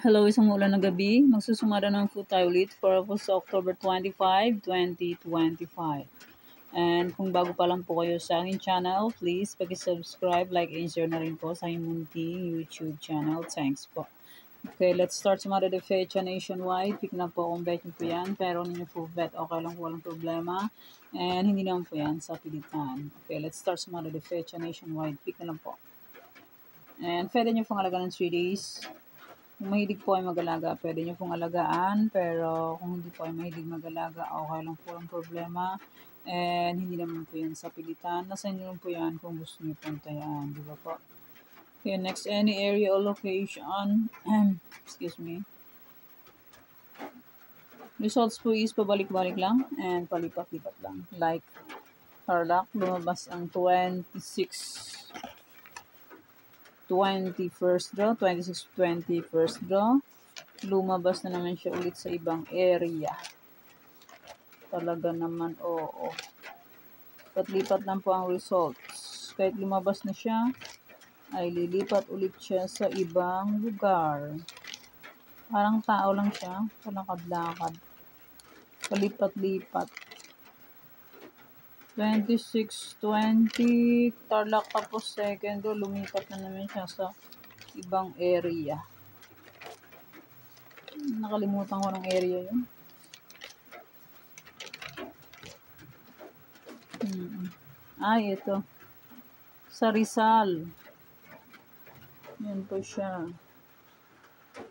Hello, isang maulan na gabi. Magsusumada naman po tayo ulit for sa October 25, 2025. And kung bago pa lang po kayo sa aking channel, please pag-subscribe, like, and share na rin po sa aking munting YouTube channel. Thanks po. Okay, let's start sumada the fecha nationwide. Pick na po kung bet nyo po yan. Pero ninyo po bet, okay lang po, walang problema. And hindi naman po yan sa pilitan. Okay, let's start sumada the fecha nationwide. Pick na lang po. And pwede nyo pong alaga ng 3 days. Kung mahilig po ay mag-alaga, pwede nyo pong alagaan. Pero kung hindi po ay mahilig mag-alaga, okay lang po ang problema. And hindi naman po yan sa pilitan. Nasa inyo lang po yan kung gusto nyo pong tayaan. Di ba po? Okay, next, any area or location. Excuse me. Results po is pabalik-balik lang and palipat-lipat lang. Like, Tarlac, lumabas ang 21st draw, 21st draw. Lumabas na naman siya ulit sa ibang area. Talaga naman, oo. Patlipat lang po ang results. Kahit lumabas na siya, ay lilipat ulit siya sa ibang lugar. Parang tao lang siya, palakad-lakad. Palipat-lipat. 26-20, Tarlac tapos second row, lumipat na naman siya sa ibang area. Nakalimutan ko ng area yun. Ay, ito. Sa Rizal. Yan po siya.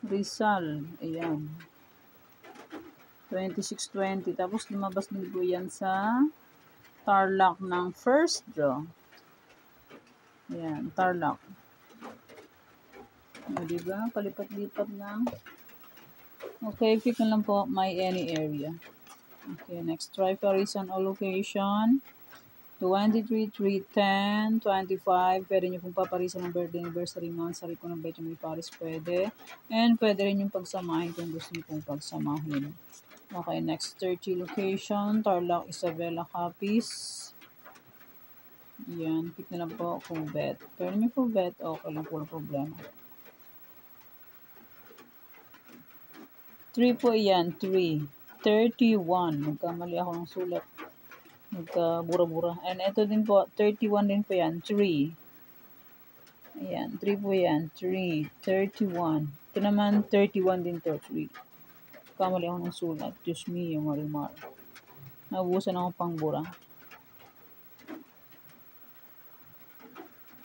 Rizal. Ayan. 26-20. Tapos lumabas din po yan sa Tarlac ng first draw. Ayan, Tarlac. O, diba? Palipat-lipat lang. Okay, pick na lang po my any area. Okay, next. Try Paris on all location. 23, 3, 10, 25. Pwede nyo pong paparisan ng birthday, anniversary, monthsary kung ng bet yung may Paris, pwede. And pwede rin yung pagsamahin kung gusto nyo pong pagsamahin. Okay, next 30 location. Tarlac, Isabela, Capiz. Yan, pick na lang po kung bet. Pero nyo po bet, okay lang po, problema. 3 po yan, 3. 31. Nagkamali ako ng sulat. Nagkabura-bura. And ito din po, 31 din po yan, 3. Ayan, 3 po yan, 3, 31. Ito naman, 31 din to, 3. Kamali ako ng sulat. Diyos mio, marimar. Naubusan ako pang bura.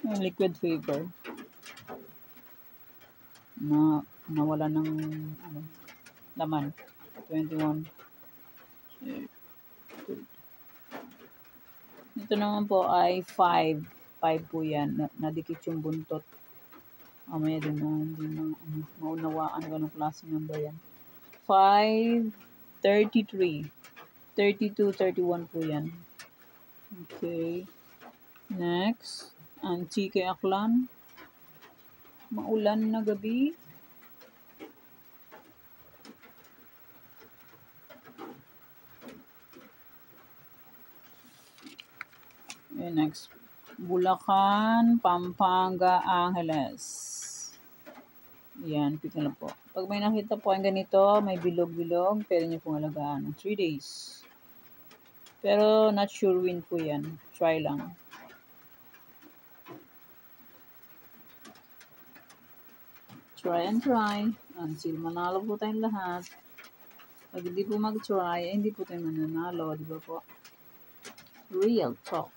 Yung liquid vapor. Nawala ng laman. 21. Ito naman po ay 5. 5 po yan. Nadikit yung buntot. Mamaya din na hindi na maunawaan ganong klase number yan. 5, 33. 32, 31 po yan. Okay. Next. Antique Aklan. Maulan na gabi. Okay, next. Bulacan, Pampanga, Angeles. Yan, pick na lang po. Pag may nakita po ang ganito, may bilog-bilog, pwede nyo pong alagaan ng 3 days. Pero not sure win po yan. Try lang. Try and try. Until manalo po tayong lahat. Pag hindi po mag-try, hindi po tayo mananalo. Di ba po? Real talk.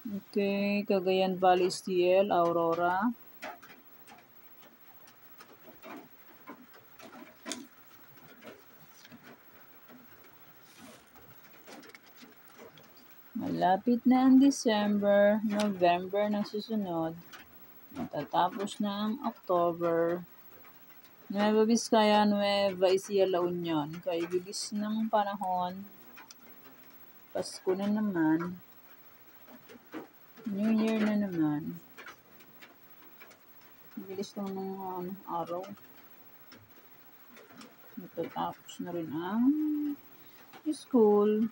Okay, Cagayan Valley STL, Aurora. Malapit na ang December, November na susunod. Matatapos na ang October. Nueva Vizcaya, Nueva Ecija, La Union. Kaya bilis ng panahon. Pasko na naman. New Year na naman. Bilis lang ng araw. Matatapos na rin ang school.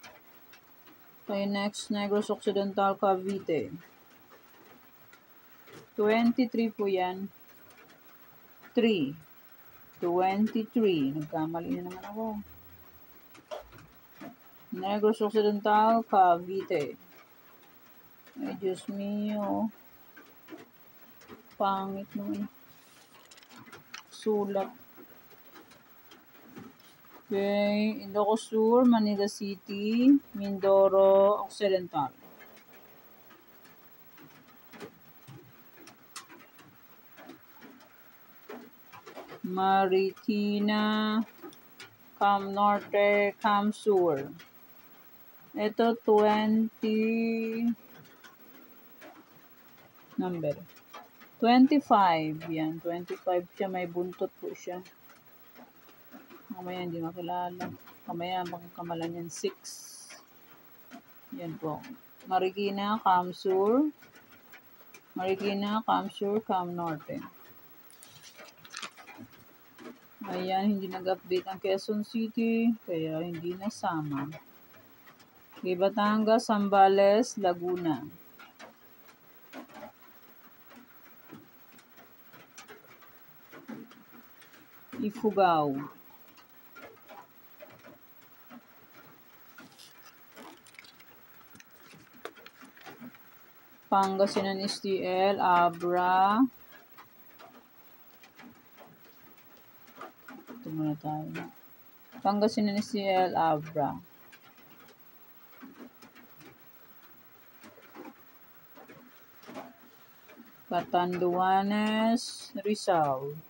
Okay, next, Negros Occidental, Cavite. 23 po yan. 23. Nagkamali na naman ako. Negros Occidental, Cavite. Ay, Diyos mio. Pangit naman. Sulat. Okay, Ilocos Sur, Manila City, Mindoro Occidental. Marikina, Cam Norte, Cam Sur. Ito 20 number. 25. Yan, 25 siya. May buntot po siya. Mamaya hindi makilala. Mamaya makakamalan yan 6. Yan po. Marikina, Cam Sur. Marikina, Cam Sur, Cam Norte. Ayan, hindi nag-update ang Quezon City, kaya hindi nasama. Batangas, Zambales, Laguna. Ifugao. Pangasinan STL, Abra. Ito muna tayo. Pangasinan STL, Abra. Catanduanes, Rizal.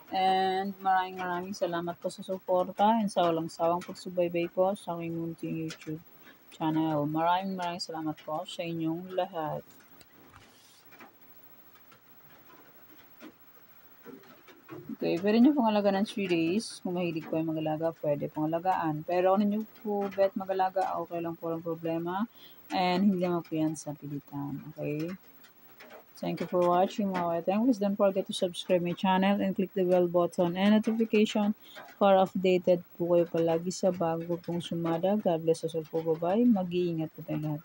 And maraming salamat po sa suporta and sa walang sawang pagsubaybay po sa aking munting YouTube channel. Maraming salamat po sa inyong lahat. Okay, pwede nyo pong alaga ng 3 days. Kung mahilig po ay mag-alaga, pwede pong alagaan. Pero kung nyo po bet mag-alaga, okay lang po ang problema. And hindi naman po yan sa pilitan. Okay? Thank you for watching mga Please don't forget to subscribe my channel and click the bell button and notification para updated po kayo palagi sa bago pong sumada. God bless us all po. Bye-bye. Mag-iingat po tayo lahat.